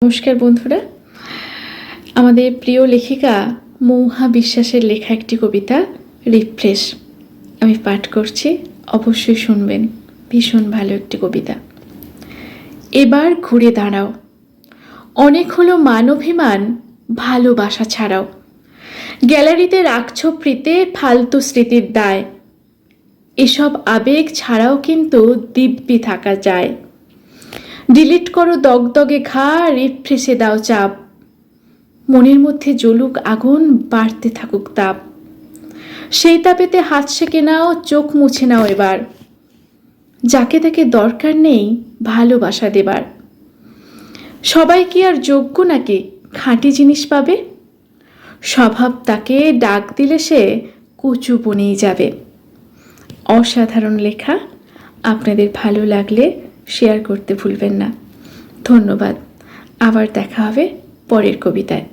নমস্কার বন্ধুরা, আমাদের প্রিয় লেখিকা মৌহা বিশ্বাসের লেখা একটি কবিতা রিফ্রেশ আমি পাঠ করছি, অবশ্যই শুনবেন। ভীষণ ভালো একটি কবিতা। এবার ঘুরে দাঁড়াও, অনেক হলো মানভিমান ভালোবাসা ছাড়াও। গ্যালারিতে রাখছ প্রীতে ফালতু স্মৃতির দায়। এসব আবেগ ছাড়াও কিন্তু দিব্যি থাকা যায়। ডিলিট করো দগদগে ঘা, রিফ্রেশে দাও চাপ। মনের মধ্যে জ্বলুক আগুন, বাড়তে থাকুক তাপ। সেই তাপেতে হাত সেঁকে নাও, চোখ মুছে নাও এবার। যাকে তাকে দরকার নেই ভালোবাসা দেবার। সবাই কি আর যোগ্য নাকি খাঁটি জিনিস পাবে? স্বভাব তাকে ডাক দিলে সে কচু বনেই যাবে। অসাধারণ লেখা। আপনাদের ভালো লাগলে শেয়ার করতে ভুলবেন না। ধন্যবাদ। আবার দেখা হবে পরের কবিতায়।